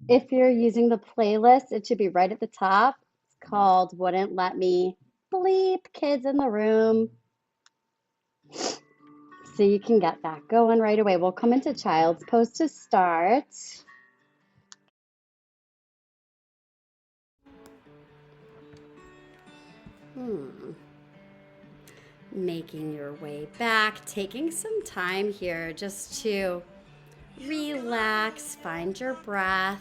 If you're using the playlist, it should be right at the top. It's called Wouldn't Let Me Bleep Kids in the Room. So you can get that going right away. We'll come into child's pose to start. Making your way back, taking some time here just to relax, find your breath.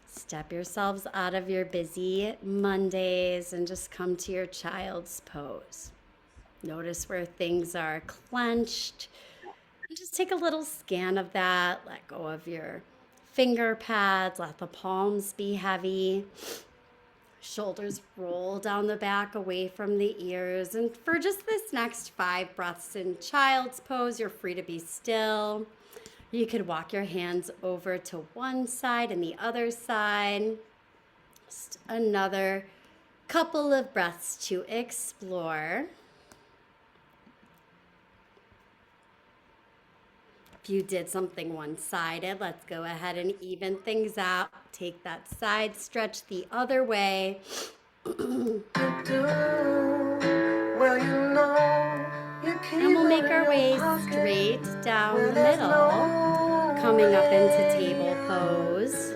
Step yourselves out of your busy Mondays and just come to your child's pose. Notice where things are clenched. And just take a little scan of that. Let go of your finger pads. Let the palms be heavy. Shoulders roll down the back away from the ears. And for just this next 5 breaths in child's pose, you're free to be still. You could walk your hands over to one side and the other side. Just another couple of breaths to explore. If you did something one-sided, let's go ahead and even things out. Take that side stretch the other way. And we'll make our way straight down the middle, coming up into table pose.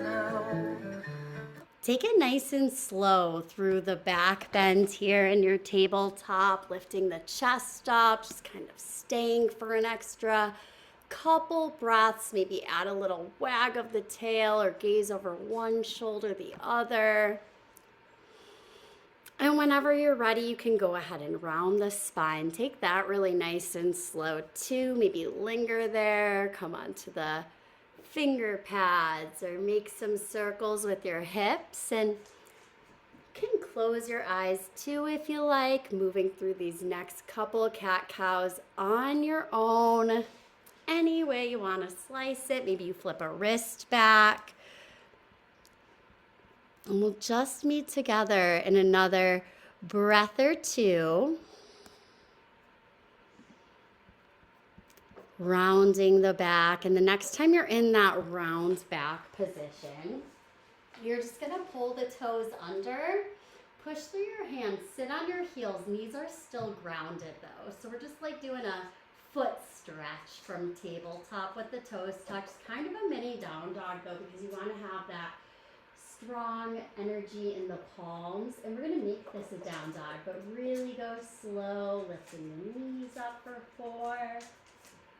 Take it nice and slow through the back bend here in your tabletop, lifting the chest up, just kind of staying for an extra couple breaths, maybe add a little wag of the tail or gaze over one shoulder, the other. And whenever you're ready, you can go ahead and round the spine. Take that really nice and slow too. Maybe linger there, come onto the finger pads or make some circles with your hips. And you can close your eyes too if you like, moving through these next couple cat-cows on your own. Any way you want to slice it. Maybe you flip a wrist back. And we'll just meet together in another breath or two. Rounding the back. And the next time you're in that round back position, you're just going to pull the toes under. Push through your hands. Sit on your heels. Knees are still grounded though. So we're just like doing a foot stretch from tabletop with the toes tucked. Kind of a mini down dog though, because you want to have that strong energy in the palms. And we're going to make this a down dog, but really go slow, lifting the knees up for 4,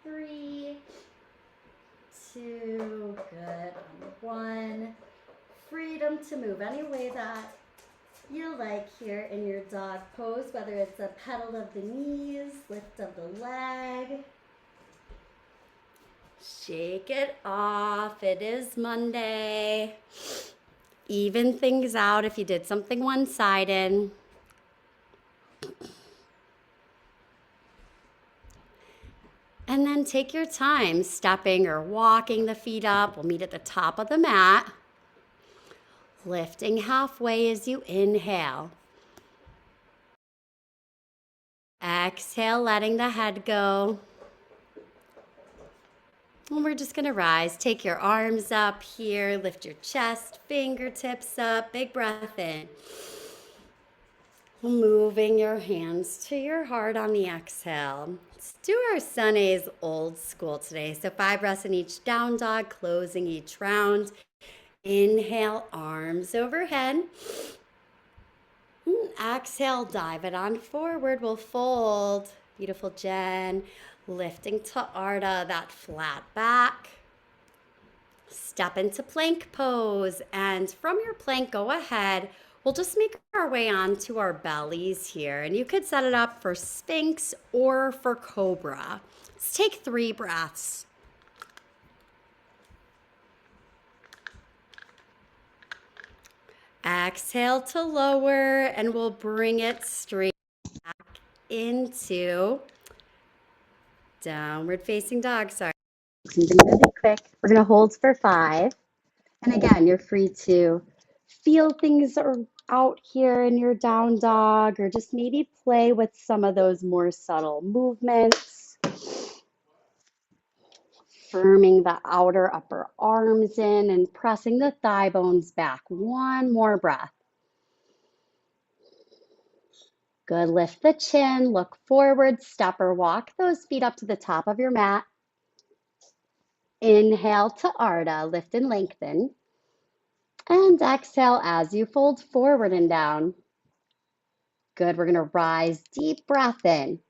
3, 2, good, 1. Freedom to move any way that you like here in your dog pose, whether it's a pedal of the knees, lift of the leg. Shake it off. It is Monday. Even things out if you did something one-sided. And then take your time stepping or walking the feet up. We'll meet at the top of the mat. Lifting halfway as you inhale. Exhale, letting the head go. And we're just going to rise. Take your arms up here. Lift your chest, fingertips up. Big breath in. Moving your hands to your heart on the exhale. Let's do our Sun A's old school today. So 5 breaths in each down dog, closing each round. Inhale, arms overhead. Exhale, dive it on forward. We'll fold. Beautiful, Jen. Lifting to Ardha, that flat back. Step into plank pose. And from your plank, go ahead. We'll just make our way onto our bellies here. And you could set it up for Sphinx or for Cobra. Let's take 3 breaths. Exhale to lower, and we'll bring it straight back into downward facing dog. Sorry. Something really quick. We're going to hold for 5. And again, you're free to feel things out here in your down dog, or just maybe play with some of those more subtle movements. firming the outer upper arms in and pressing the thigh bones back. One more breath. Good. Lift the chin, look forward, step or walk those feet up to the top of your mat. Inhale to Ardha, lift and lengthen. And exhale as you fold forward and down. Good. We're going to rise, deep breath in.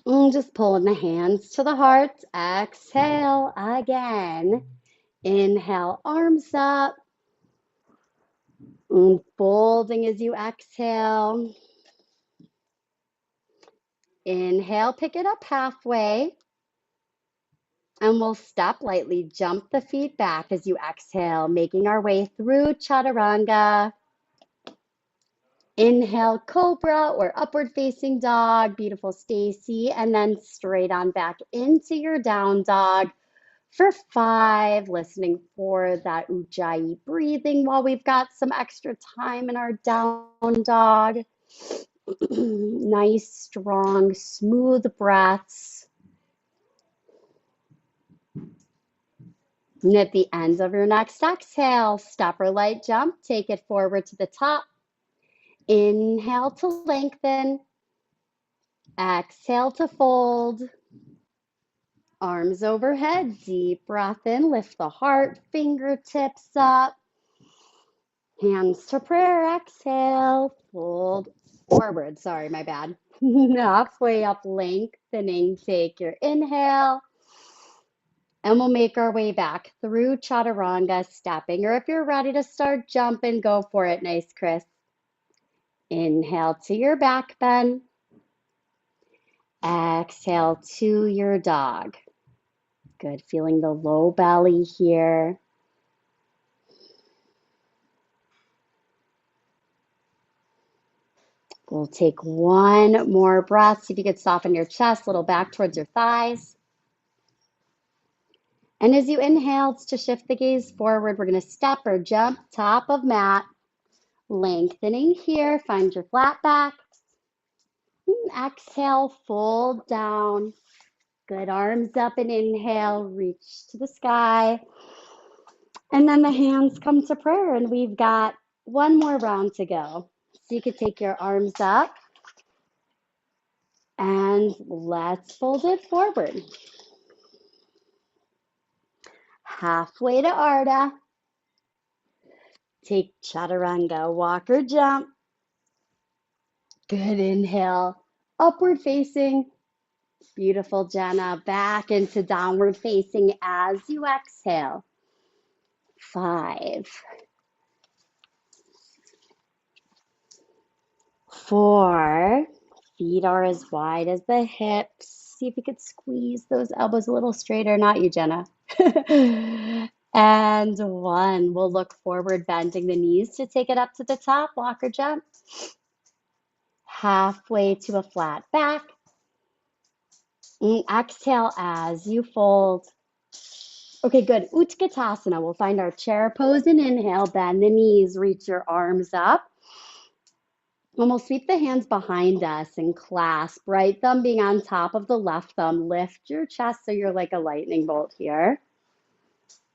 And just pulling the hands to the heart. Exhale again. Inhale, arms up. And folding as you exhale. Inhale, pick it up halfway. And we'll step lightly, jump the feet back as you exhale, making our way through Chaturanga. Inhale, Cobra or upward facing dog. Beautiful, Stacy. And then straight on back into your down dog for 5. Listening for that Ujjayi breathing while we've got some extra time in our down dog. Nice, strong, smooth breaths. And at the end of your next exhale, step or light jump, take it forward to the top. Inhale to lengthen. Exhale to fold. Arms overhead, deep breath in, lift the heart, fingertips up. Hands to prayer, exhale, fold forward. Sorry, my bad. Halfway up, lengthening, take your inhale. And we'll make our way back through Chaturanga, stepping, or if you're ready to start jumping, go for it. Nice, Chris. Inhale to your back bend. Exhale to your dog. Good, feeling the low belly here. We'll take one more breath. See if you could soften your chest, a little back towards your thighs. And as you inhale to shift the gaze forward, we're going to step or jump top of mat. Lengthening here, find your flat back. Exhale, fold down. Good, arms up and inhale, reach to the sky. And then the hands come to prayer and we've got one more round to go. So you could take your arms up and let's fold it forward. Halfway to Ardha. Take Chaturanga, walk or jump. Good, inhale, upward facing. Beautiful, Jenna. Back into downward facing as you exhale. 5, 4. Feet are as wide as the hips. See if you could squeeze those elbows a little straighter. Not you, Jenna. And 1. We'll look forward, bending the knees to take it up to the top. Walk or jump. Halfway to a flat back. And exhale as you fold. Okay, good. Utkatasana. We'll find our chair pose and inhale. Bend the knees. Reach your arms up. And we'll sweep the hands behind us and clasp. Right thumb being on top of the left thumb. Lift your chest so you're like a lightning bolt here.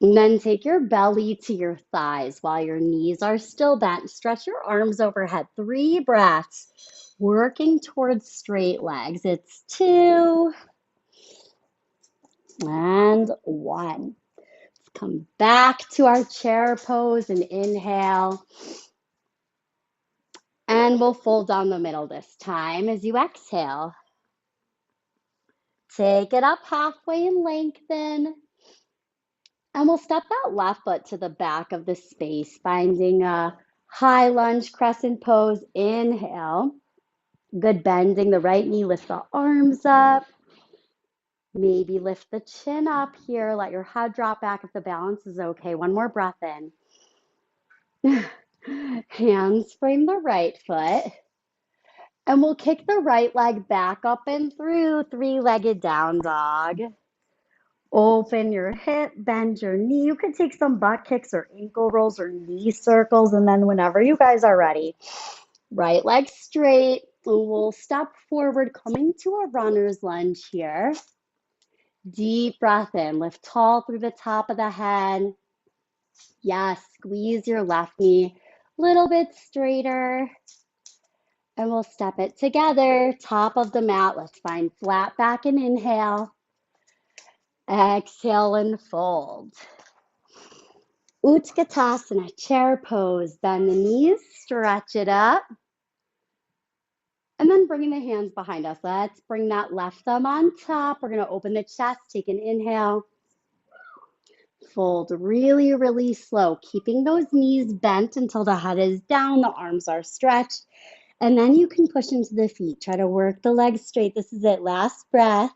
And then take your belly to your thighs while your knees are still bent. Stretch your arms overhead. 3 breaths. Working towards straight legs. It's 2 and 1. Let's come back to our chair pose and inhale. And we'll fold down the middle this time as you exhale. Take it up halfway and lengthen. And we'll step that left foot to the back of the space, finding a high lunge crescent pose. Inhale. Good, bending the right knee, lift the arms up. Maybe lift the chin up here. Let your head drop back if the balance is okay. One more breath in. Hands frame the right foot. And we'll kick the right leg back up and through, 3-legged down dog. Open your hip, bend your knee. You can take some butt kicks or ankle rolls or knee circles. And then whenever you guys are ready, right leg straight. And we'll step forward, coming to a runner's lunge here. Deep breath in. Lift tall through the top of the head. Yes, squeeze your left knee a little bit straighter. And we'll step it together. Top of the mat. Let's find flat back and inhale. Exhale and fold. Utkatasana, chair pose. Bend the knees, stretch it up. And then bringing the hands behind us. Let's bring that left thumb on top. We're going to open the chest. Take an inhale. Fold really, really slow, keeping those knees bent until the head is down, the arms are stretched. And then you can push into the feet. Try to work the legs straight. This is it. Last breath.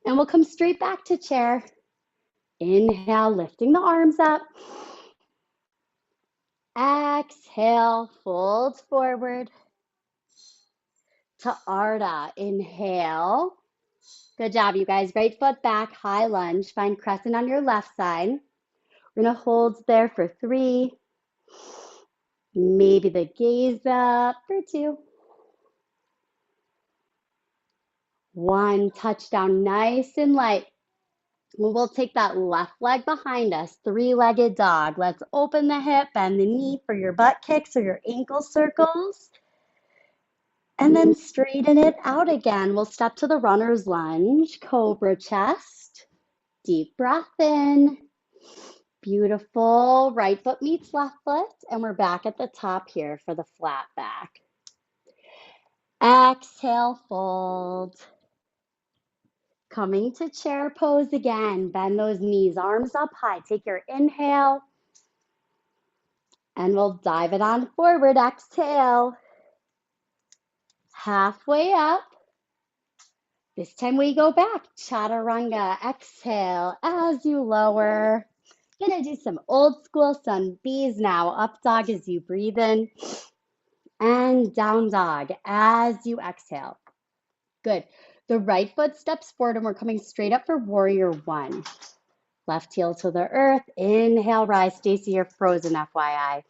And we'll come straight back to chair. Inhale, lifting the arms up. Exhale, fold forward to Ardha. Inhale. Good job, you guys. Right foot back, high lunge. Find crescent on your left side. We're going to hold there for 3. Maybe the gaze up for 2. 1, touchdown, nice and light. We'll take that left leg behind us, 3-legged dog. Let's open the hip, bend the knee for your butt kicks or your ankle circles. And then straighten it out again. We'll step to the runner's lunge, cobra chest. Deep breath in. Beautiful. Right foot meets left foot. And we're back at the top here for the flat back. Exhale, fold. Coming to chair pose again. Bend those knees, arms up high. Take your inhale. And we'll dive it on forward. Exhale. Halfway up. This time we go back. Chaturanga. Exhale as you lower. Gonna do some old school sun bees now. Up dog as you breathe in. And down dog as you exhale. Good. The right foot steps forward and we're coming straight up for warrior 1. Left heel to the earth. Inhale, rise. Stacy, you're frozen, FYI.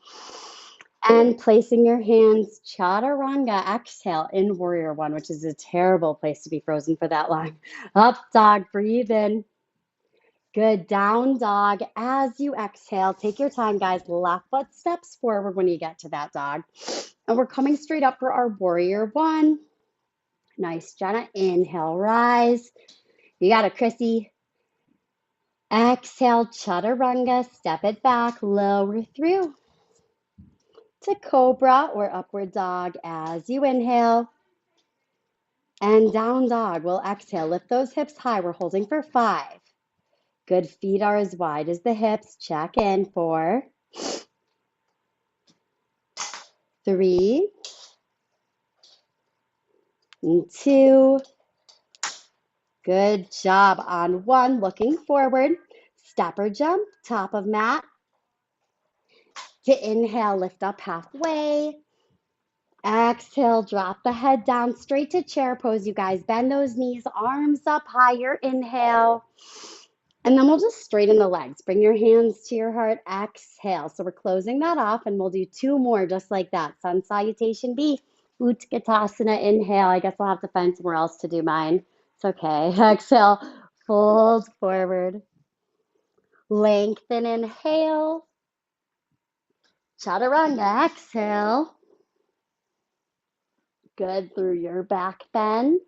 And placing your hands, chaturanga. Exhale in warrior 1, which is a terrible place to be frozen for that long. Up dog, breathe in. Good, down dog. As you exhale, take your time, guys. Left foot steps forward when you get to that dog. And we're coming straight up for our warrior 1. Nice, Jenna. Inhale, rise. You got it, Chrissy. Exhale, chaturanga. Step it back, lower through to cobra or upward dog as you inhale. And down dog. We'll exhale. Lift those hips high. We're holding for 5. Good. Feet are as wide as the hips. Check in. 4, 3, and 2. Good job. On 1, looking forward. Step or jump, top of mat. To inhale, lift up halfway. Exhale, drop the head down straight to chair pose, you guys. Bend those knees, arms up higher. Inhale. And then we'll just straighten the legs. Bring your hands to your heart. Exhale. So we're closing that off, and we'll do 2 more just like that. Sun salutation B. Utkatasana. Inhale. I guess I'll have to find somewhere else to do mine. It's okay. Exhale. Fold forward. Lengthen. Inhale. Chaturanga. Exhale. Good. Through your back bend.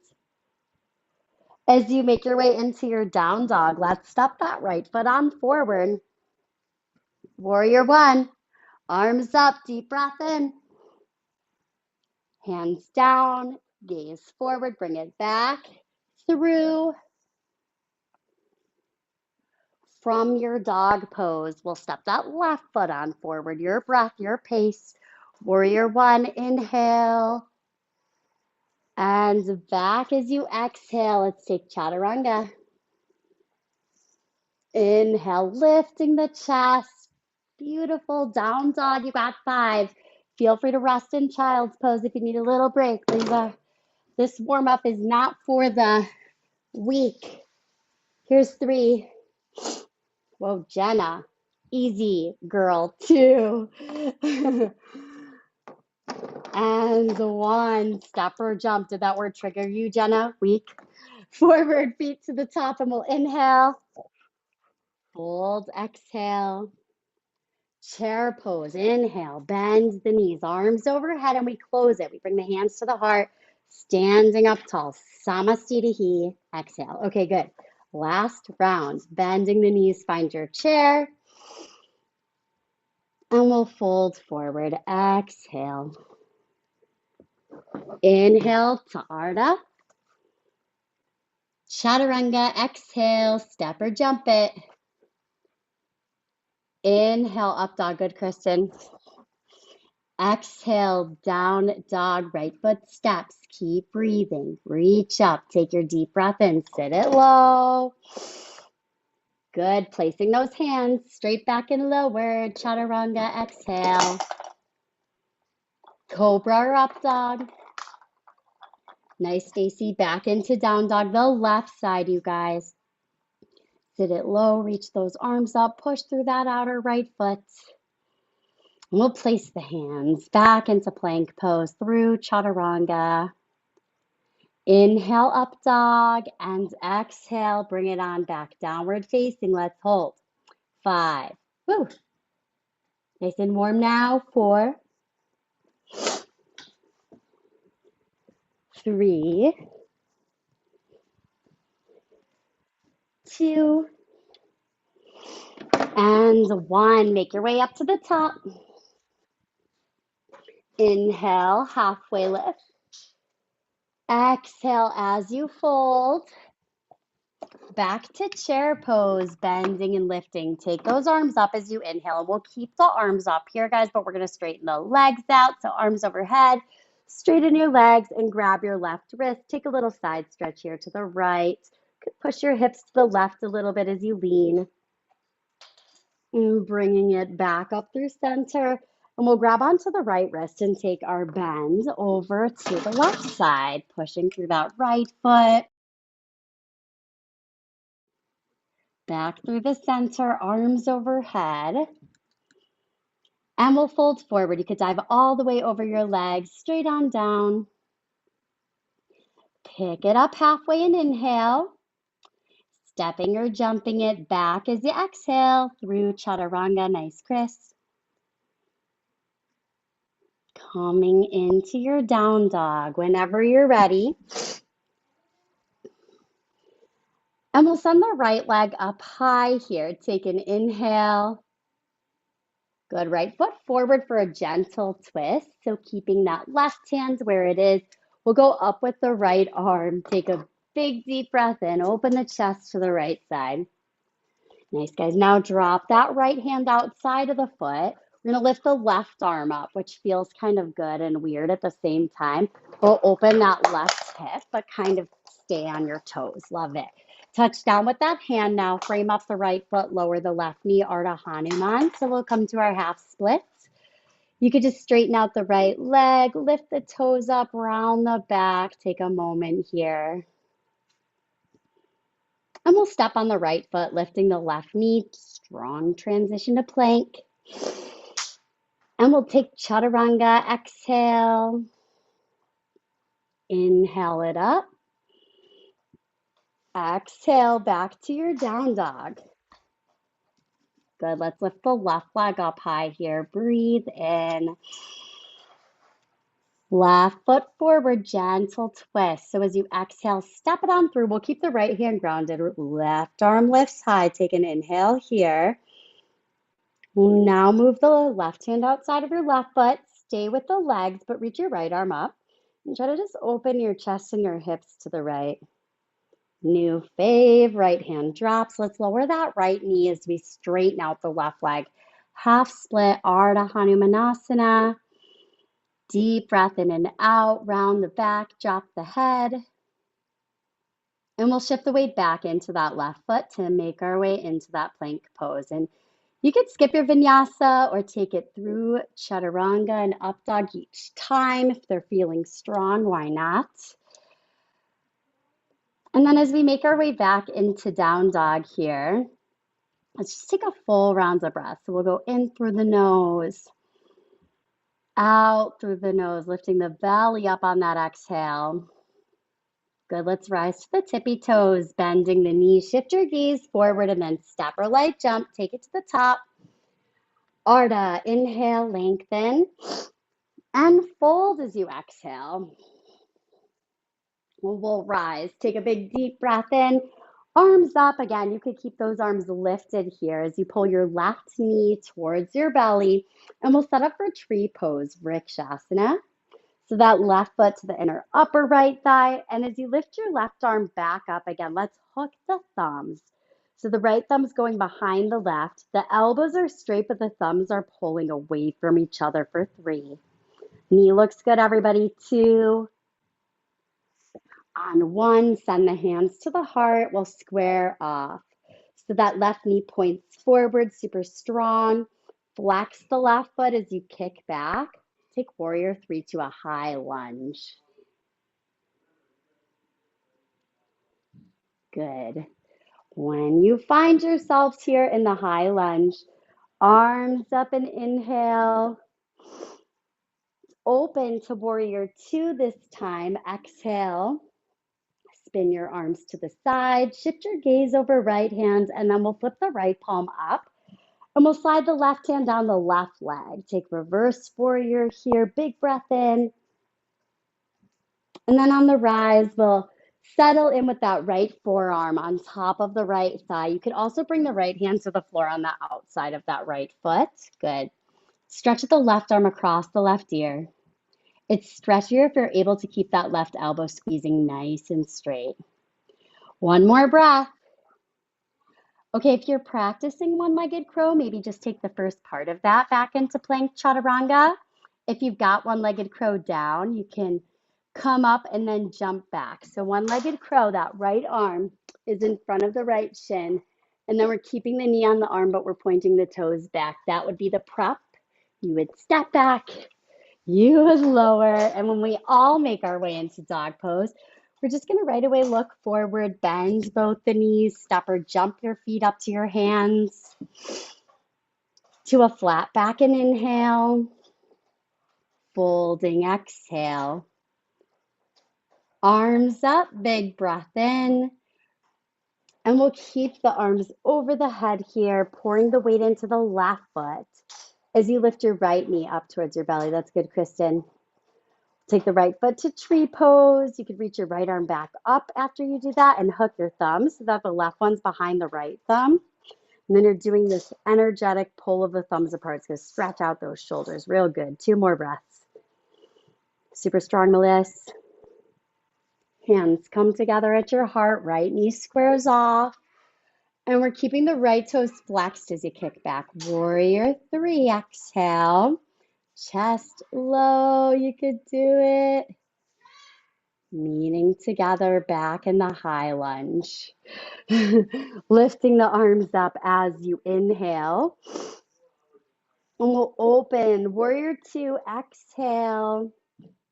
As you make your way into your down dog, let's step that right foot on forward. Warrior 1. Arms up, deep breath in. Hands down, gaze forward, bring it back through. From your dog pose, we'll step that left foot on forward. Your breath, your pace. Warrior 1, inhale. And back as you exhale. Let's take chaturanga. Inhale, lifting the chest. Beautiful. Down dog, you got 5. Feel free to rest in child's pose if you need a little break. This warm-up is not for the weak. Here's 3. Whoa, Jenna. Easy, girl. 2. And one. Step or jump. Did that word trigger you, Jenna? Weak. Forward, feet to the top, and we'll inhale. Fold, exhale. Chair pose. Inhale, bend the knees, arms overhead, and we close it. We bring the hands to the heart, standing up tall. Samasthiti. Exhale. Okay, good. Last round. Bending the knees, find your chair. And we'll fold forward. Exhale. Inhale to Ardha. Chaturanga. Exhale. Step or jump it. Inhale, up dog. Good, Kristen. Exhale, down dog, right foot steps. Keep breathing. Reach up. Take your deep breath in. Sit it low. Good. Placing those hands straight back and lower. Chaturanga. Exhale. Cobra or up dog. Nice, Stacy. Back into down dog. The left side, you guys. Sit it low. Reach those arms up. Push through that outer right foot. We'll place the hands back into plank pose through chaturanga. Inhale, up dog, and exhale, bring it on back. Downward facing, let's hold. 5. Woo. Nice and warm now. 4, 3, 2, and 1. Make your way up to the top. Inhale, halfway lift. Exhale as you fold. Back to chair pose, bending and lifting. Take those arms up as you inhale. And we'll keep the arms up here, guys, but we're going to straighten the legs out. So arms overhead, straighten your legs and grab your left wrist. Take a little side stretch here to the right. Push your hips to the left a little bit as you lean. And bringing it back up through center. And we'll grab onto the right wrist and take our bend over to the left side, pushing through that right foot. Back through the center, arms overhead. And we'll fold forward. You could dive all the way over your legs, straight on down. Pick it up halfway and inhale. Stepping or jumping it back as you exhale through chaturanga. Nice, Chris. Coming into your down dog whenever you're ready. And we'll send the right leg up high here. Take an inhale. Good. Right foot forward for a gentle twist. So keeping that left hand where it is. We'll go up with the right arm. Take a big deep breath in. Open the chest to the right side. Nice, guys. Now drop that right hand outside of the foot. We're going to lift the left arm up, which feels kind of good and weird at the same time. We'll open that left hip, but kind of stay on your toes. Love it. Touch down with that hand now. Frame up the right foot, lower the left knee, Ardha Hanuman. So we'll come to our half splits. You could just straighten out the right leg, lift the toes up, round the back. Take a moment here. And we'll step on the right foot, lifting the left knee. Strong transition to plank. And we'll take chaturanga. Exhale. Inhale it up. Exhale back to your down dog. Good. Let's lift the left leg up high here. Breathe in. Left foot forward, gentle twist. So as you exhale, step it on through. We'll keep the right hand grounded. Left arm lifts high. Take an inhale here. Now move the left hand outside of your left foot. Stay with the legs, but reach your right arm up. And try to just open your chest and your hips to the right. New fave, right hand drops. Let's lower that right knee as we straighten out the left leg. Half split, Ardha Hanumanasana. Deep breath in and out, round the back, drop the head. And we'll shift the weight back into that left foot to make our way into that plank pose. And you could skip your vinyasa or take it through chaturanga and up dog each time. If they're feeling strong, why not? And then as we make our way back into down dog here, let's just take a full round of breath. So we'll go in through the nose. out through the nose, lifting the belly up on that exhale. Good, let's rise to the tippy toes, bending the knees. Shift your gaze forward and then step or light jump. Take it to the top. Ardha, inhale, lengthen, and fold as you exhale. We'll rise. Take a big deep breath in. Arms up. Again, you could keep those arms lifted here as you pull your left knee towards your belly. And we'll set up for tree pose, Vrikshasana. So that left foot to the inner upper right thigh. And as you lift your left arm back up again, let's hook the thumbs. So the right thumb's going behind the left. The elbows are straight, but the thumbs are pulling away from each other for 3. Knee looks good, everybody. 2. On 1, send the hands to the heart. We'll square off. So that left knee points forward, super strong. Flex the left foot as you kick back. Take warrior 3 to a high lunge. Good. When you find yourselves here in the high lunge, arms up and inhale. Open to warrior 2 this time. Exhale. Spin your arms to the side. Shift your gaze over right hand, and then we'll flip the right palm up. And we'll slide the left hand down the left leg. Take reverse warrior here. Big breath in. And then on the rise, we'll settle in with that right forearm on top of the right thigh. You could also bring the right hand to the floor on the outside of that right foot. Good. Stretch the left arm across the left ear. It's stretchier if you're able to keep that left elbow squeezing nice and straight. One more breath. Okay, if you're practicing one-legged crow, maybe just take the first part of that back into plank chaturanga. If you've got one-legged crow down, you can come up and then jump back. So one-legged crow, that right arm is in front of the right shin, and then we're keeping the knee on the arm, but we're pointing the toes back. That would be the prep. You would step back, you would lower, and when we all make our way into dog pose, we're just going to right away look forward, bend both the knees, step or jump your feet up to your hands, to a flat back and inhale, folding, exhale. Arms up, big breath in, and we'll keep the arms over the head here, pouring the weight into the left foot as you lift your right knee up towards your belly. That's good, Kristen. Take the right foot to tree pose. You could reach your right arm back up after you do that and hook your thumbs so that the left one's behind the right thumb. And then you're doing this energetic pull of the thumbs apart. It's going to stretch out those shoulders real good. 2 more breaths. Super strong, Melissa. Hands come together at your heart. Right knee squares off. And we're keeping the right toes flexed as you kick back. Warrior 3. Exhale. Chest low, you could do it. Meeting together back in the high lunge. Lifting the arms up as you inhale. And we'll open. Warrior 2, exhale.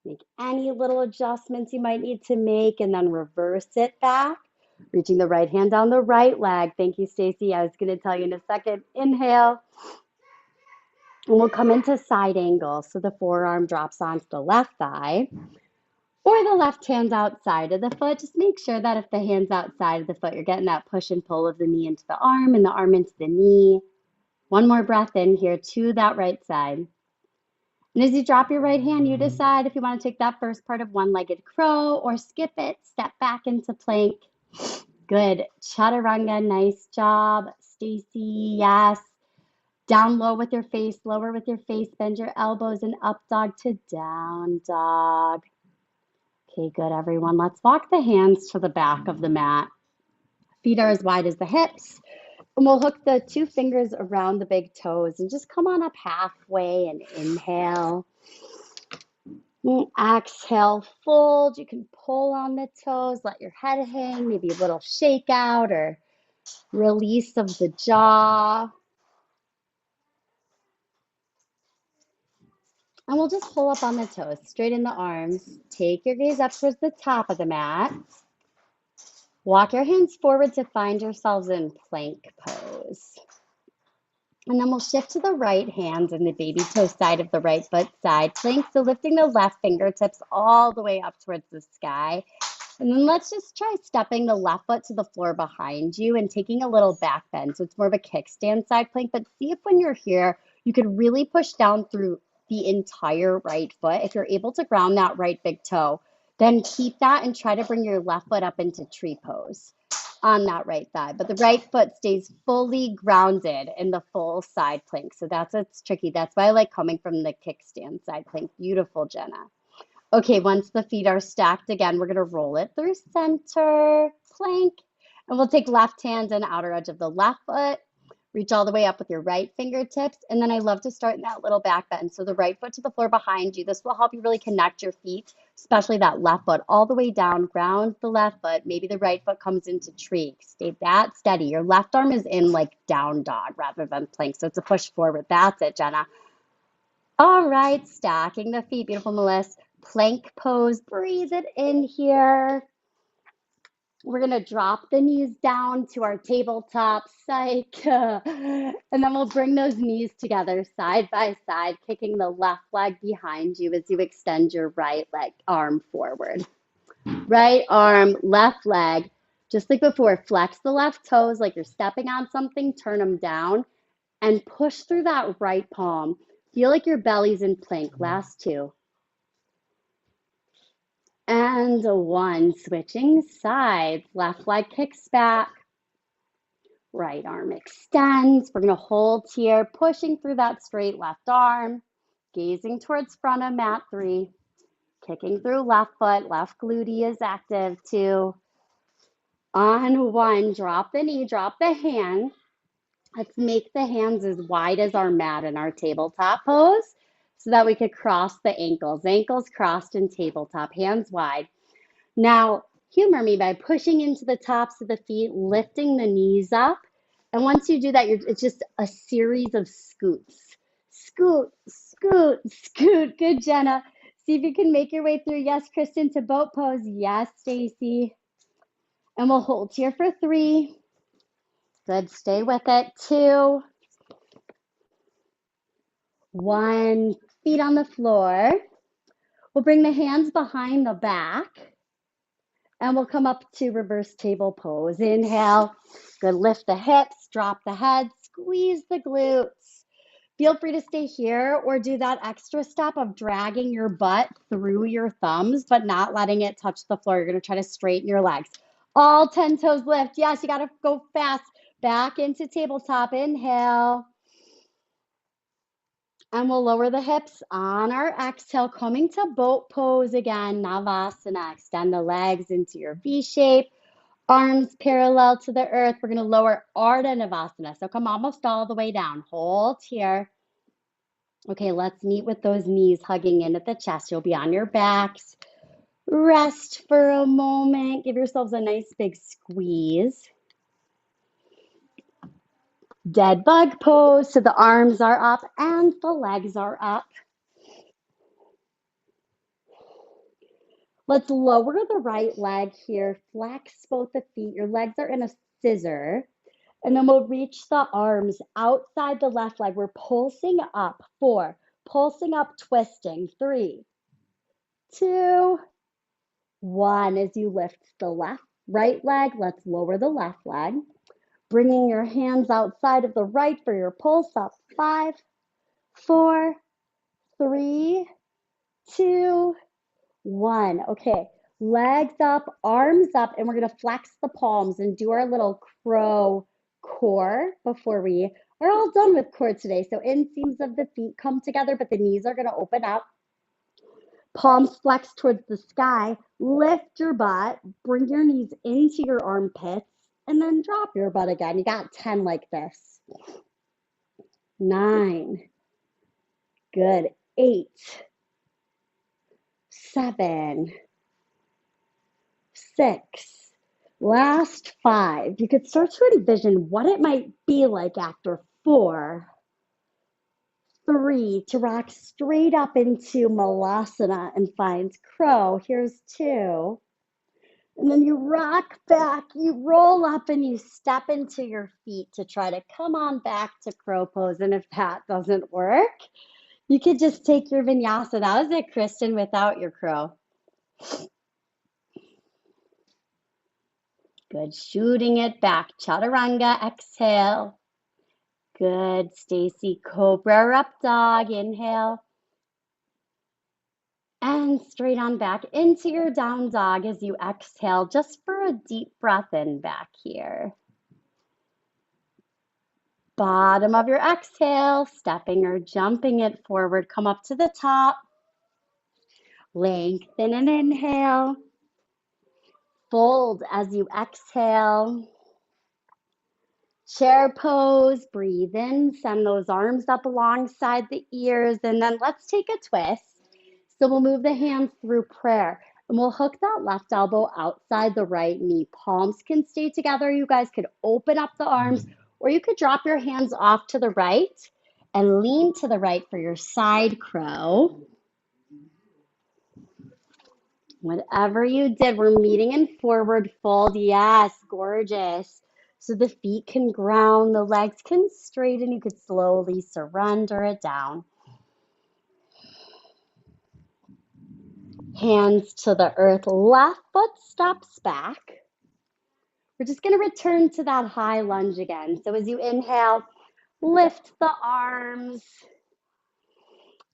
Make any little adjustments you might need to make and then reverse it back. Reaching the right hand down the right leg. Thank you, Stacy. I was going to tell you in a second. Inhale. And we'll come into side angle. So the forearm drops onto the left thigh or the left hand outside of the foot. Just make sure that if the hand's outside of the foot, you're getting that push and pull of the knee into the arm and the arm into the knee. One more breath in here to that right side. And as you drop your right hand, you decide if you want to take that first part of one-legged crow or skip it, step back into plank. Good. Chaturanga, nice job. Stacy, yes. Down low with your face, lower with your face, bend your elbows and up dog to down dog. Okay, good, everyone. Let's walk the hands to the back of the mat. Feet are as wide as the hips. And we'll hook the 2 fingers around the big toes and just come on up halfway and inhale. And exhale, fold. You can pull on the toes, let your head hang, maybe a little shake out or release of the jaw. And we'll just pull up on the toes, straighten the arms. Take your gaze up towards the top of the mat. Walk your hands forward to find yourselves in plank pose. And then we'll shift to the right hand and the baby toe side of the right foot side plank. So lifting the left fingertips all the way up towards the sky. And then let's just try stepping the left foot to the floor behind you and taking a little back bend. So it's more of a kickstand side plank, but see if when you're here, you could really push down through the entire right foot. If you're able to ground that right big toe, then keep that and try to bring your left foot up into tree pose on that right thigh. But the right foot stays fully grounded in the full side plank. So that's what's tricky. That's why I like coming from the kickstand side plank. Beautiful, Jenna. Okay, once the feet are stacked again, we're going to roll it through center, plank, and we'll take left hand and outer edge of the left foot. Reach all the way up with your right fingertips. And then I love to start in that little back bend. So the right foot to the floor behind you. This will help you really connect your feet, especially that left foot all the way down. Ground the left foot. Maybe the right foot comes into tree. Stay that steady. Your left arm is in like down dog rather than plank. So it's a push forward. That's it, Jenna. All right, stacking the feet. Beautiful, Melissa. Plank pose. Breathe it in here. We're going to drop the knees down to our tabletop, psych. And then we'll bring those knees together side by side, kicking the left leg behind you as you extend your right leg arm forward. Right arm, left leg. Just like before, flex the left toes like you're stepping on something, turn them down, and push through that right palm. Feel like your belly's in plank. Last two. And one, switching sides. Left leg kicks back. Right arm extends. We're going to hold here, pushing through that straight left arm. Gazing towards front of mat 3. Kicking through left foot. Left glute is active 2. On 1, drop the knee, drop the hand. Let's make the hands as wide as our mat in our tabletop pose so that we could cross the ankles. Ankles crossed in tabletop, hands wide. Now, humor me by pushing into the tops of the feet, lifting the knees up. And once you do that, it's just a series of scoots. Scoot, scoot, scoot. Good, Jenna. See if you can make your way through. Yes, Kristen, to boat pose. Yes, Stacy. And we'll hold here for 3. Good, stay with it. 2. 1, feet on the floor. We'll bring the hands behind the back. And we'll come up to reverse table pose. Inhale. Good. Lift the hips, drop the head, squeeze the glutes. Feel free to stay here or do that extra step of dragging your butt through your thumbs, but not letting it touch the floor. You're going to try to straighten your legs. All 10 toes lift. Yes, you got to go fast. Back into tabletop. Inhale. And we'll lower the hips on our exhale, coming to boat pose again, Navasana. Extend the legs into your V shape, arms parallel to the earth. We're going to lower Ardha Navasana. So come almost all the way down. Hold here. Okay, let's meet with those knees hugging in at the chest. You'll be on your backs. Rest for a moment. Give yourselves a nice big squeeze. Dead bug pose. So the arms are up and the legs are up. Let's lower the right leg here. Flex both the feet. Your legs are in a scissor. And then we'll reach the arms outside the left leg. We're pulsing up. 4. Pulsing up, twisting. 3, 2, 1. As you lift the right leg, let's lower the left leg. Bringing your hands outside of the right for your pulse up. 5, 4, 3, 2, 1. Okay, legs up, arms up, and we're going to flex the palms and do our little crow core before we are all done with core today. So inseams of the feet come together, but the knees are going to open up. Palms flex towards the sky. Lift your butt. Bring your knees into your armpits, and then drop your butt again. You got 10 like this. 9. Good. 8. 7. 6. Last 5. You could start to envision what it might be like after 4. 3, to rock straight up into Malasana and find crow. Here's 2. And then you rock back, you roll up, and you step into your feet to try to come on back to crow pose. And if that doesn't work, you could just take your vinyasa. That was it, Kristen, without your crow. Good. Shooting it back. Chaturanga. Exhale. Good, Stacy. Cobra up dog. Inhale. And straight on back into your down dog as you exhale, just for a deep breath in back here. Bottom of your exhale, stepping or jumping it forward. Come up to the top. Lengthen and inhale. Fold as you exhale. Chair pose, breathe in, send those arms up alongside the ears, and then let's take a twist. So we'll move the hands through prayer, and we'll hook that left elbow outside the right knee. Palms can stay together. You guys could open up the arms, or you could drop your hands off to the right and lean to the right for your side crow. Whatever you did, we're meeting in forward fold. Yes, gorgeous. So the feet can ground, the legs can straighten. You could slowly surrender it down. Hands to the earth, left foot steps back. We're just going to return to that high lunge again. So as you inhale, lift the arms.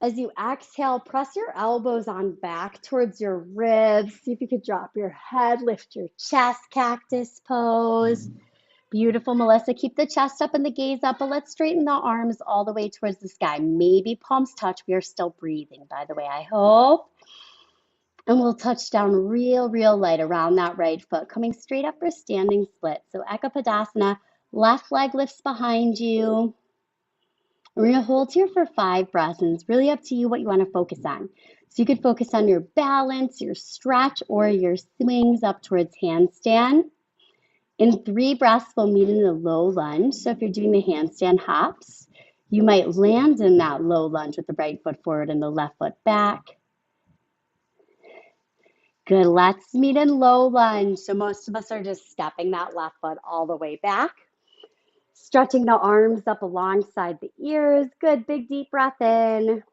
As you exhale, press your elbows on back towards your ribs. See if you could drop your head, lift your chest, cactus pose. Beautiful, Melissa. Keep the chest up and the gaze up, but let's straighten the arms all the way towards the sky. Maybe palms touch. We are still breathing, by the way, I hope. And we'll touch down real light around that right foot, coming straight up for standing split. So Ekapadasana, left leg lifts behind you. We're going to hold here for 5 breaths, and it's really up to you what you want to focus on. So you could focus on your balance, your stretch, or your swings up towards handstand. In 3 breaths, we'll meet in the low lunge. So if you're doing the handstand hops, you might land in that low lunge with the right foot forward and the left foot back. Good, let's meet in low lunge. So most of us are just stepping that left foot all the way back. Stretching the arms up alongside the ears. Good, big deep breath in.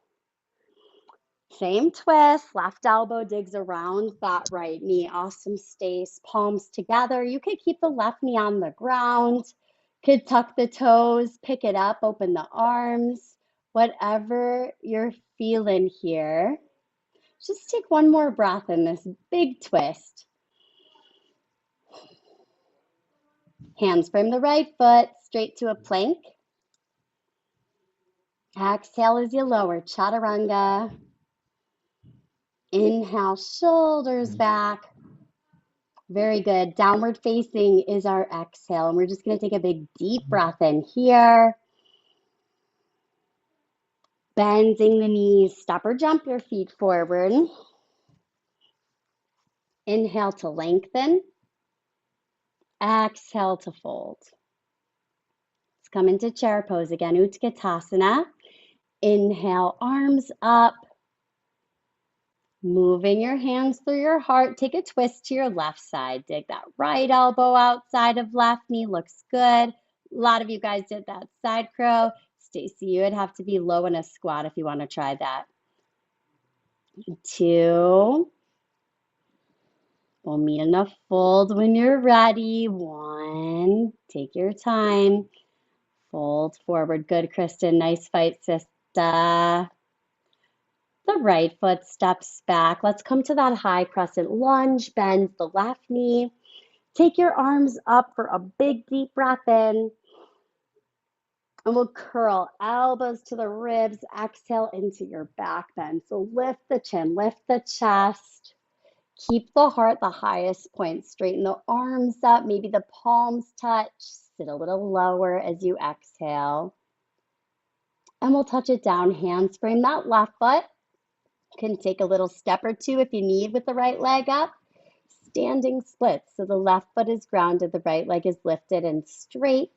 Same twist, left elbow digs around that right knee. Awesome, Stace. Palms together. You could keep the left knee on the ground. Could tuck the toes, pick it up, open the arms. Whatever you're feeling here. Just take one more breath in this big twist. Hands frame the right foot, straight to a plank. Exhale as you lower, chaturanga. Inhale, shoulders back. Very good. Downward facing is our exhale. And we're just going to take a big deep breath in here. Bending the knees. Step or jump your feet forward. Inhale to lengthen. Exhale to fold. Let's come into chair pose again. Utkatasana. Inhale, arms up. Moving your hands through your heart. Take a twist to your left side. Dig that right elbow outside of left knee. Looks good. A lot of you guys did that side crow. Stacy, you would have to be low in a squat if you want to try that. 2. We'll meet in a fold when you're ready. 1. Take your time. Fold forward. Good, Kristen. Nice fight, sister. The right foot steps back. Let's come to that high crescent lunge. Bend the left knee. Take your arms up for a big deep breath in. And we'll curl elbows to the ribs. Exhale into your back bend. So lift the chin, lift the chest. Keep the heart the highest point. Straighten the arms up. Maybe the palms touch. Sit a little lower as you exhale. And we'll touch it down. Hands frame that left foot. Can take a little step or 2 if you need with the right leg up. Standing splits. So the left foot is grounded, the right leg is lifted and straight.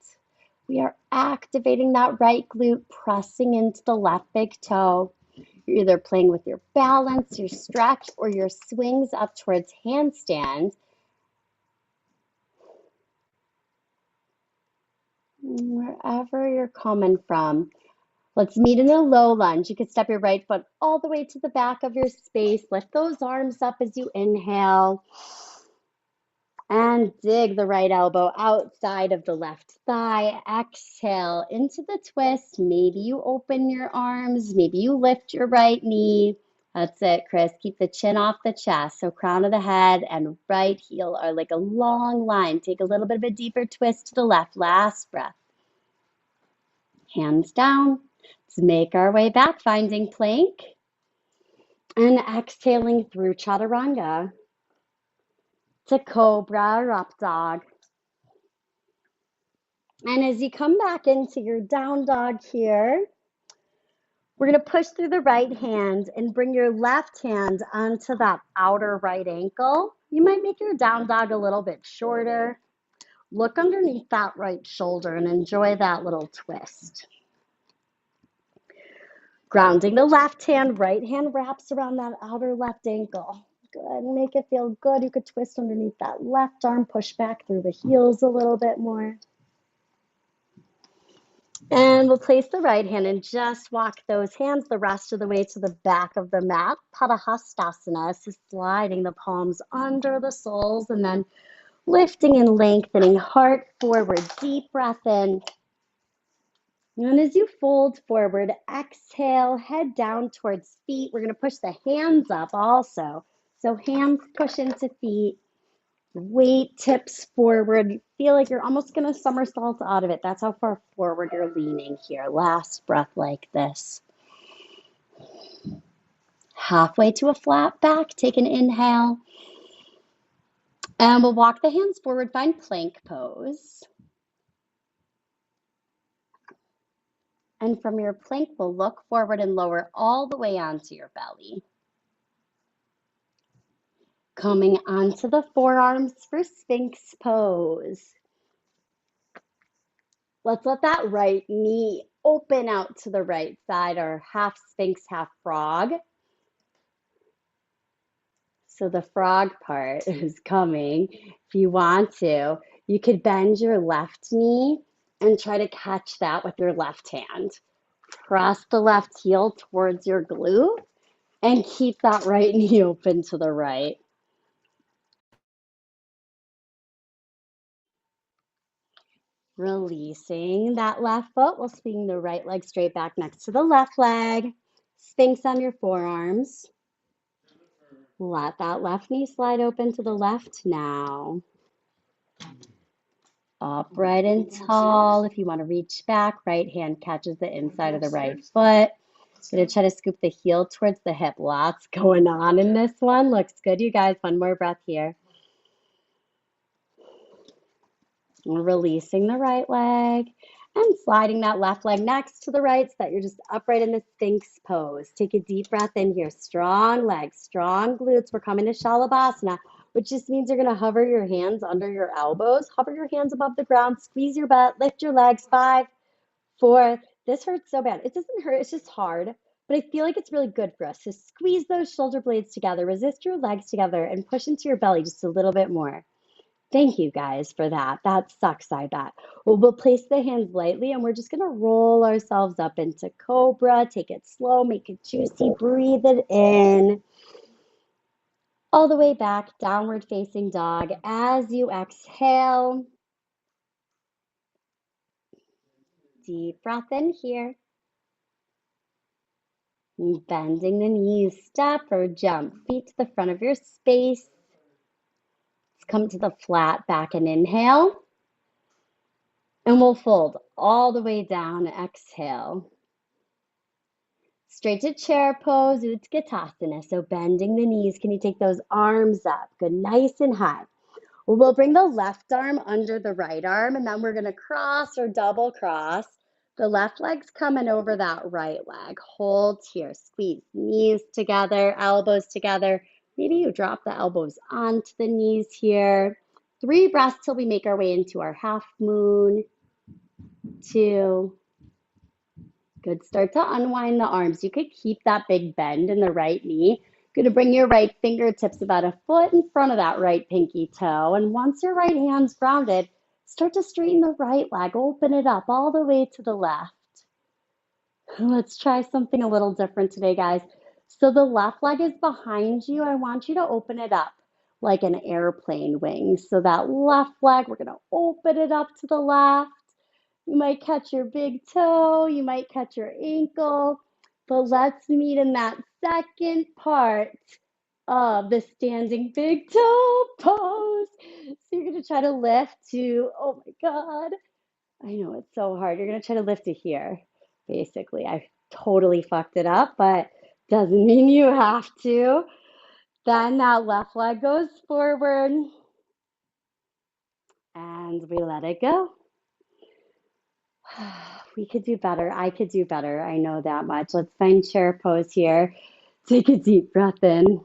We are activating that right glute, pressing into the left big toe. You're either playing with your balance, your stretch, or your swings up towards handstand. wherever you're coming from. Let's meet in a low lunge. You could step your right foot all the way to the back of your space. Lift those arms up as you inhale. And dig the right elbow outside of the left thigh. Exhale into the twist. Maybe you open your arms. Maybe you lift your right knee. That's it, Chris. Keep the chin off the chest. So crown of the head and right heel are like a long line. Take a little bit of a deeper twist to the left. Last breath. Hands down. Let's make our way back, finding plank. And exhaling through chaturanga to cobra or up dog. And as you come back into your down dog here, we're going to push through the right hand and bring your left hand onto that outer right ankle. You might make your down dog a little bit shorter. Look underneath that right shoulder and enjoy that little twist. Grounding the left hand, right hand wraps around that outer left ankle. Good, make it feel good. You could twist underneath that left arm, push back through the heels a little bit more. And we'll place the right hand and just walk those hands the rest of the way to the back of the mat. Vashistasana, so sliding the palms under the soles and then lifting and lengthening, heart forward, deep breath in. And as you fold forward, exhale, head down towards feet. We're going to push the hands up also. So hands push into feet. Weight tips forward. Feel like you're almost going to somersault out of it. That's how far forward you're leaning here. Last breath like this. Halfway to a flat back. Take an inhale. And we'll walk the hands forward. Find plank pose. And from your plank, we'll look forward and lower all the way onto your belly. Coming onto the forearms for Sphinx pose. Let's let that right knee open out to the right side, or half Sphinx, half frog. So the frog part is coming. If you want to, you could bend your left knee and try to catch that with your left hand. Press the left heel towards your glute and keep that right knee open to the right. Releasing that left foot, we'll swing the right leg straight back next to the left leg. Sphinx on your forearms. Let that left knee slide open to the left now. Upright and tall. If you want to reach back, right hand catches the inside of the right foot. Going to try to scoop the heel towards the hip. Lots going on in this one. Looks good, you guys. One more breath here. Releasing the right leg and sliding that left leg next to the right so that you're just upright in the Sphinx pose. Take a deep breath in here. Strong legs, strong glutes. We're coming to Shalabhasana, which just means you're going to hover your hands under your elbows, hover your hands above the ground, squeeze your butt, lift your legs. 5, 4. This hurts so bad. It doesn't hurt. It's just hard. But I feel like it's really good for us. So squeeze those shoulder blades together, resist your legs together, and push into your belly just a little bit more. Thank you guys for that. That sucks, I bet. Well, we'll place the hands lightly and we're just going to roll ourselves up into cobra. Take it slow, make it juicy, breathe it in. All the way back, downward facing dog. As you exhale, deep breath in here. Bending the knees, step or jump, feet to the front of your space. Let's come to the flat back and inhale. And we'll fold all the way down, exhale. Straight to chair pose, Utkatasana. So bending the knees, can you take those arms up? Good, nice and high. Well, we'll bring the left arm under the right arm, and then we're gonna cross or double cross. The left leg's coming over that right leg. Hold here, squeeze knees together, elbows together. Maybe you drop the elbows onto the knees here. 3 breaths till we make our way into our half moon. 2. Good. Start to unwind the arms. You could keep that big bend in the right knee. Going to bring your right fingertips about a foot in front of that right pinky toe. And once your right hand's grounded, Start to straighten the right leg. Open it up all the way to the left. Let's try something a little different today, guys. So the left leg is behind you. I want you to open it up like an airplane wing. So that left leg, we're going to open it up to the left. You might catch your big toe, you might catch your ankle, but let's meet in that second part of the standing big toe pose. So you're going to try to lift to, oh my God, I know it's so hard. You're going to try to lift to here, basically. I totally fucked it up, but doesn't mean you have to. Then that left leg goes forward and we let it go. We could do better. I could do better. I know that much. Let's find chair pose here. Take a deep breath in.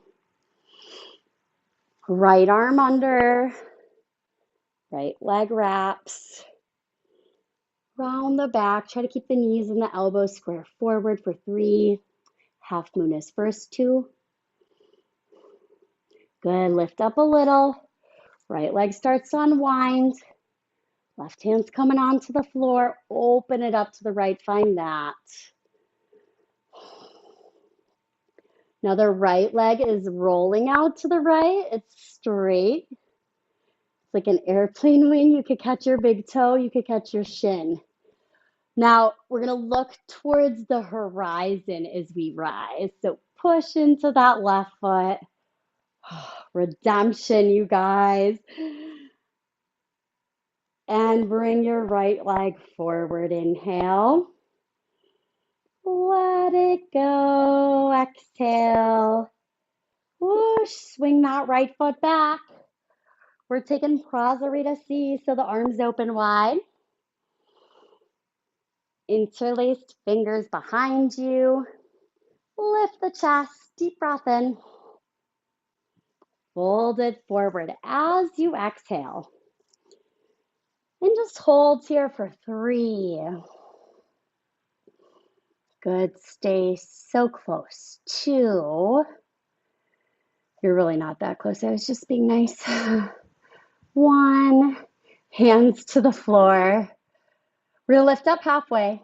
Right arm under. Right leg wraps. Round the back. Try to keep the knees and the elbows square forward for 3. Half moon is first 2. Good. Lift up a little. Right leg starts to unwind. Left hand's coming onto the floor. Open it up to the right. Find that. Now the right leg is rolling out to the right. It's straight. It's like an airplane wing. You could catch your big toe. You could catch your shin. Now we're going to look towards the horizon as we rise. So push into that left foot. Redemption, you guys. And bring your right leg forward. Inhale. Let it go. Exhale. Whoosh. Swing that right foot back. We're taking Prasarita C, so the arms open wide. Interlaced fingers behind you. Lift the chest. Deep breath in. Fold it forward as you exhale. And just hold here for 3. Good. Stay so close. 2. You're really not that close. I was just being nice. 1. Hands to the floor. We're going to lift up halfway.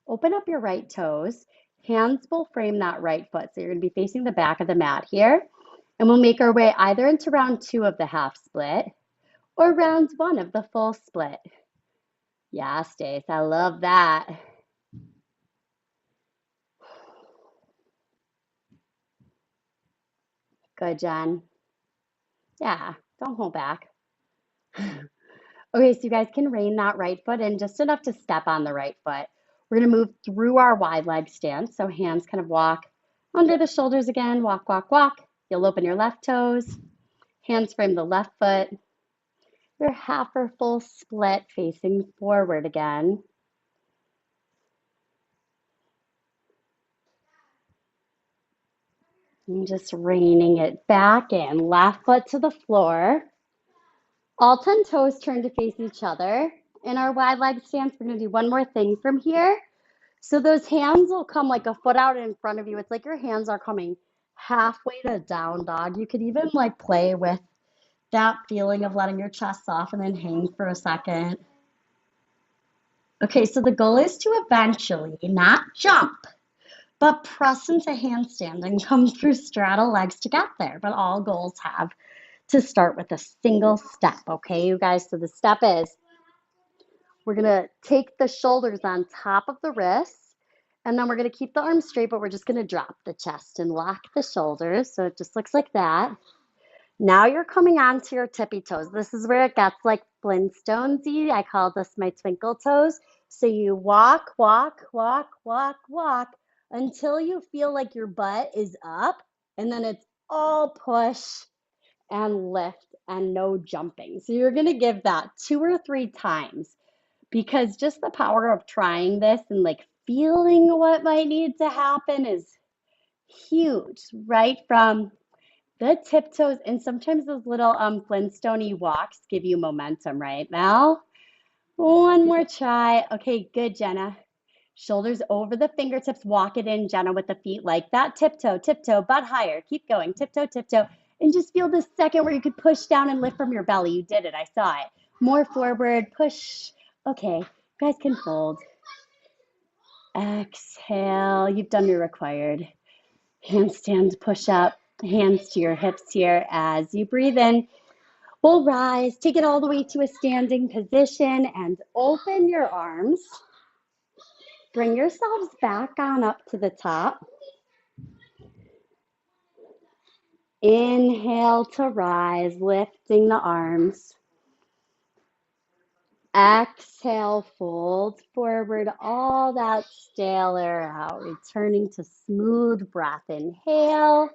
Open up your right toes. Hands will frame that right foot. So you're going to be facing the back of the mat here. And we'll make our way either into round 2 of the half split or round 1 of the full split. Yeah, Stace, I love that. Good, Jen. Yeah, don't hold back. Okay, so you guys can rein that right foot in just enough to step on the right foot. We're going to move through our wide leg stance. So hands kind of walk under the shoulders again. Walk, walk, walk. You'll open your left toes. Hands frame the left foot. Your half or full split facing forward again. And just reining it back in. Left foot to the floor. All 10 toes turn to face each other. In our wide leg stance, we're going to do one more thing from here. So those hands will come like a foot out in front of you. It's like your hands are coming halfway to down dog. You could even like play with that feeling of letting your chest soften and hang for a second. Okay, so the goal is to eventually not jump, but press into handstand and come through straddle legs to get there. But all goals have to start with a single step, okay, you guys? So the step is we're going to take the shoulders on top of the wrists, and then we're going to keep the arms straight, but we're just going to drop the chest and lock the shoulders. So it just looks like that. Now you're coming onto your tippy toes. This is where it gets like Flintstones-y. I call this my twinkle toes. So you walk, walk, walk, walk, walk until you feel like your butt is up, and then it's all push and lift and no jumping. So you're going to give that 2 or 3 times, because just the power of trying this and like feeling what might need to happen is huge, right? From the tiptoes, and sometimes those little Flintstone-y walks give you momentum, right, Mel? One more try. Okay, good, Jenna. Shoulders over the fingertips. Walk it in, Jenna, with the feet like that. Tiptoe, tiptoe, butt higher. Keep going. Tiptoe, tiptoe. And just feel the second where you could push down and lift from your belly. You did it. I saw it. More forward, push. Okay, you guys can fold. Exhale, you've done your required. Handstand push up, hands to your hips here as you breathe in. We'll rise, take it all the way to a standing position and open your arms. Bring yourselves back on up to the top. Inhale to rise, lifting the arms. Exhale, fold forward all that stale air out, returning to smooth breath. Inhale.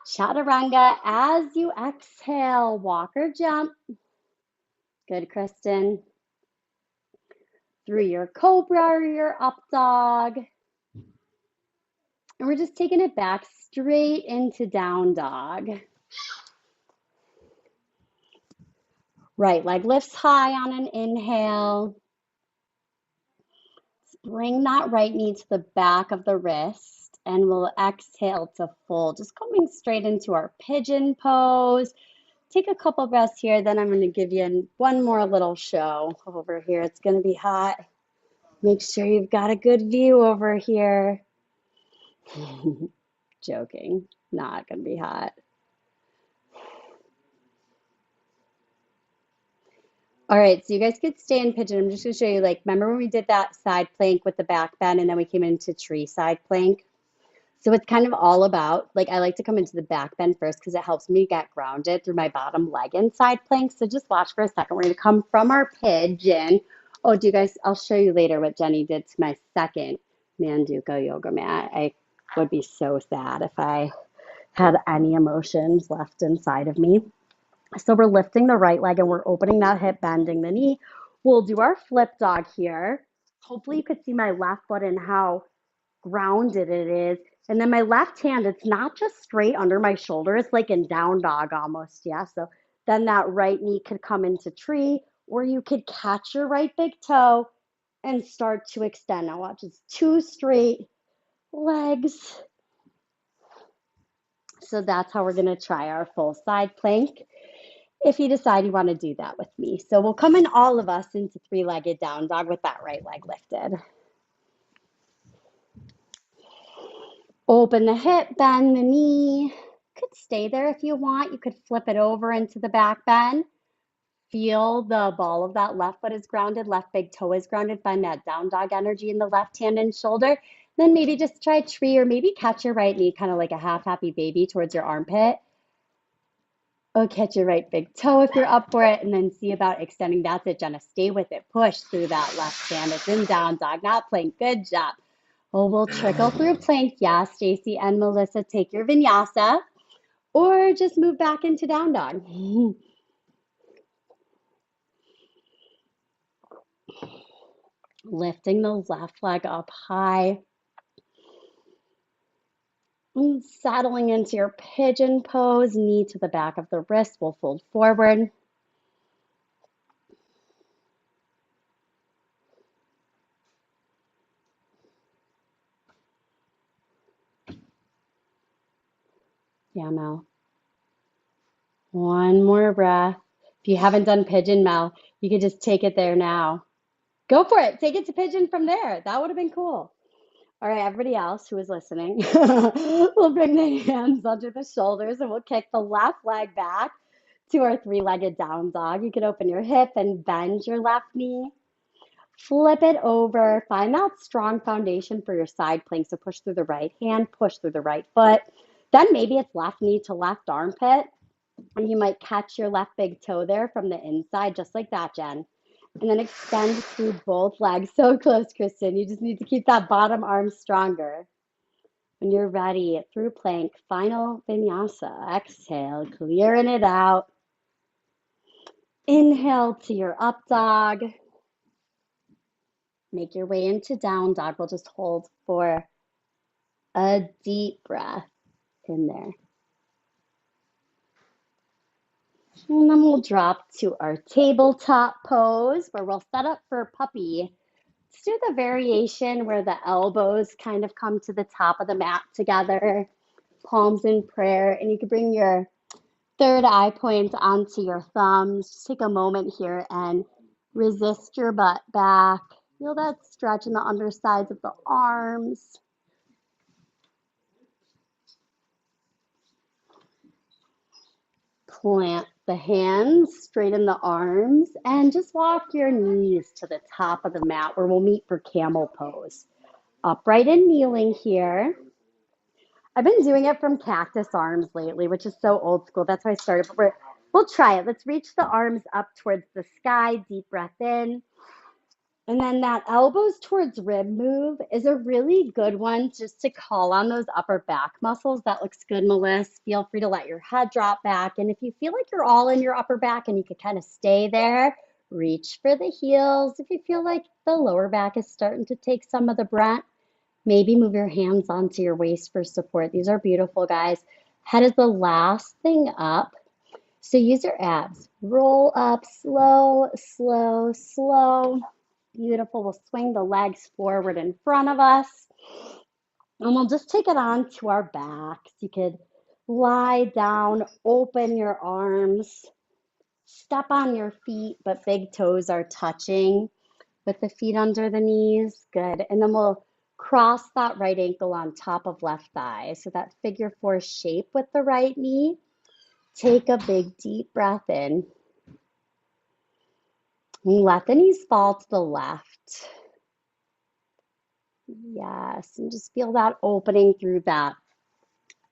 Chaturanga. As you exhale, walk or jump. Good, Kristen. Through your cobra or your up dog. And we're just taking it back straight into down dog. Right leg lifts high on an inhale. Bring that right knee to the back of the wrist and we'll exhale to fold. Just coming straight into our pigeon pose. Take a couple breaths here, then I'm going to give you one more little show over here. It's going to be hot. Make sure you've got a good view over here. Joking, not going to be hot. All right, so you guys could stay in pigeon. I'm just going to show you, remember when we did that side plank with the back bend and then we came into tree side plank? So it's kind of all about, I like to come into the back bend first because it helps me get grounded through my bottom leg in side plank. So just watch for a second. We're going to come from our pigeon. Oh, I'll show you later what Jenny did to my second Manduka yoga mat. I would be so sad if I had any emotions left inside of me. So we're lifting the right leg and we're opening that hip, bending the knee. We'll do our flip dog here. Hopefully you could see my left foot and how grounded it is. And then my left hand, it's not just straight under my shoulder. It's like in down dog almost, yeah? So then that right knee could come into tree, or you could catch your right big toe and start to extend. Now watch, it's 2 straight legs. So that's how we're gonna try our full side plank if you decide you wanna do that with me. So we'll come in all of us into 3-legged down dog with that right leg lifted. Open the hip, bend the knee. You could stay there if you want. You could flip it over into the back bend. Feel the ball of that left foot is grounded, left big toe is grounded. Find that down dog energy in the left hand and shoulder. Then maybe just try tree or maybe catch your right knee, kind of like a half happy baby towards your armpit. Oh, catch your right big toe if you're up for it, and then see about extending. That's it, Jenna. Stay with it. Push through that left hand. It's in down dog, not plank. Good job. Oh, we'll trickle through plank. Yeah, Stacy and Melissa, take your vinyasa or just move back into down dog. Lifting the left leg up high. And settling into your pigeon pose, knee to the back of the wrist. We'll fold forward. Yeah, Mel. One more breath. If you haven't done pigeon, Mel, you could just take it there now. Go for it. Take it to pigeon from there. That would have been cool. All right, everybody else who is listening, we'll bring the hands under the shoulders and we'll kick the left leg back to our 3-legged down dog. You can open your hip and bend your left knee. Flip it over. Find that strong foundation for your side plank. So push through the right hand, push through the right foot. Then maybe it's left knee to left armpit. And you might catch your left big toe there from the inside, just like that, Jen. And then extend through both legs. So close, Kristen. You just need to keep that bottom arm stronger. When you're ready, through plank, final vinyasa. Exhale, clearing it out. Inhale to your up dog. Make your way into down dog. We'll just hold for a deep breath in there. And then we'll drop to our tabletop pose where we'll set up for puppy. Let's do the variation where the elbows kind of come to the top of the mat together, palms in prayer, and you can bring your third eye point onto your thumbs. Just take a moment here and resist your butt back. Feel that stretch in the undersides of the arms. Plant the hands, straighten the arms, and just walk your knees to the top of the mat where we'll meet for camel pose. Upright and kneeling here. I've been doing it from cactus arms lately, which is so old school. That's why I started. But we'll try it. Let's reach the arms up towards the sky. Deep breath in. And then that elbows towards rib move is a really good one just to call on those upper back muscles. That looks good, Melissa. Feel free to let your head drop back. And if you feel like you're all in your upper back and you could kind of stay there, reach for the heels. If you feel like the lower back is starting to take some of the brunt, maybe move your hands onto your waist for support. These are beautiful, guys. Head is the last thing up. So use your abs. Roll up slow, slow, slow. Beautiful. We'll swing the legs forward in front of us. And we'll just take it onto our backs. You could lie down, open your arms, step on your feet, but big toes are touching with the feet under the knees. Good. And then we'll cross that right ankle on top of left thigh. So that figure four shape with the right knee. Take a big deep breath in. And let the knees fall to the left. Yes, and just feel that opening through that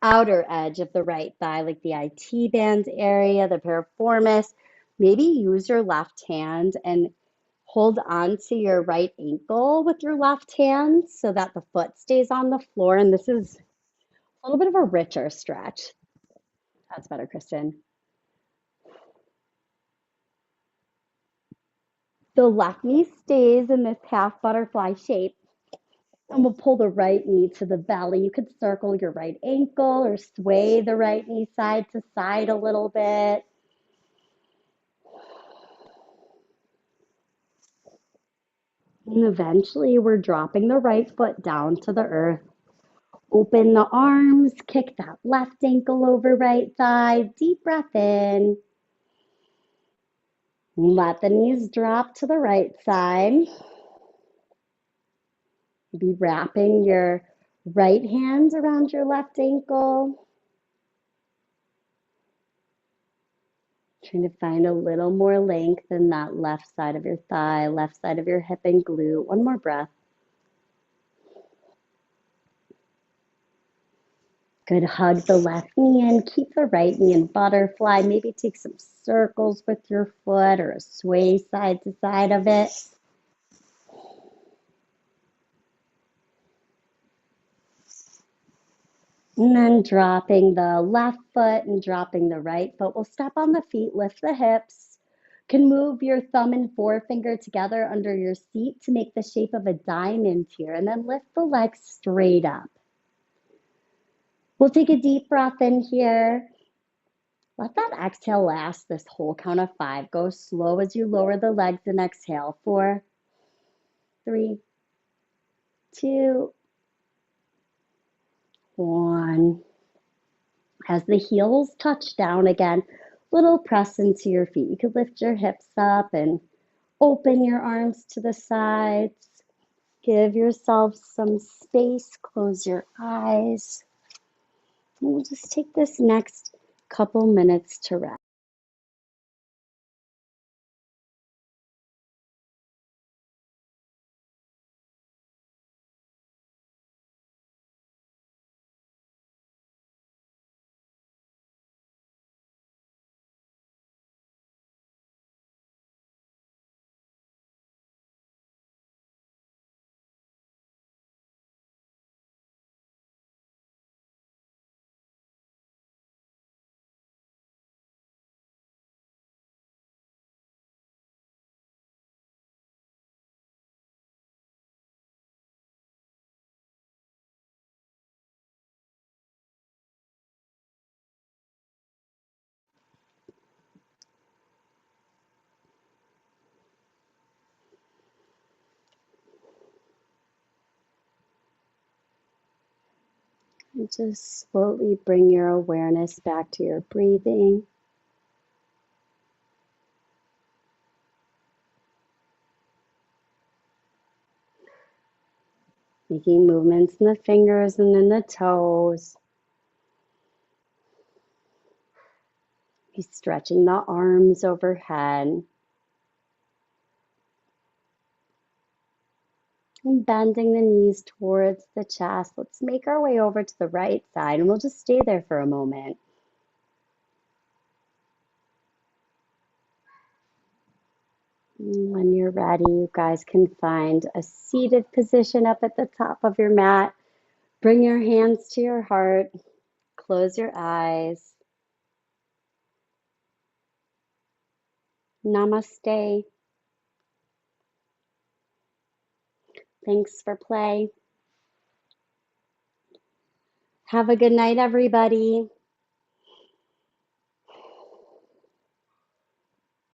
outer edge of the right thigh, like the IT band area, the piriformis. Maybe use your left hand and hold on to your right ankle with your left hand so that the foot stays on the floor. And this is a little bit of a richer stretch. That's better, Kristen. The left knee stays in this half butterfly shape. And we'll pull the right knee to the belly. You could circle your right ankle or sway the right knee side to side a little bit. And eventually we're dropping the right foot down to the earth. Open the arms, kick that left ankle over right thigh. Deep breath in. Let the knees drop to the right side. Be wrapping your right hand around your left ankle. Trying to find a little more length in that left side of your thigh, left side of your hip and glute. One more breath. Good. Hug the left knee in. Keep the right knee in butterfly. Maybe take some circles with your foot or a sway side to side of it. And then dropping the left foot and dropping the right foot. We'll step on the feet, lift the hips. Can move your thumb and forefinger together under your seat to make the shape of a diamond here. And then lift the legs straight up. We'll take a deep breath in here. Let that exhale last this whole count of 5. Go slow as you lower the legs and exhale. 4, 3, 2, 1. As the heels touch down again, little press into your feet. You could lift your hips up and open your arms to the sides. Give yourself some space. Close your eyes. And we'll just take this next couple minutes to rest. And just slowly bring your awareness back to your breathing. Making movements in the fingers and in the toes. Be stretching the arms overhead. And bending the knees towards the chest. Let's make our way over to the right side and we'll just stay there for a moment. When you're ready, you guys can find a seated position up at the top of your mat. Bring your hands to your heart. Close your eyes. Namaste. Thanks for play. Have a good night, everybody.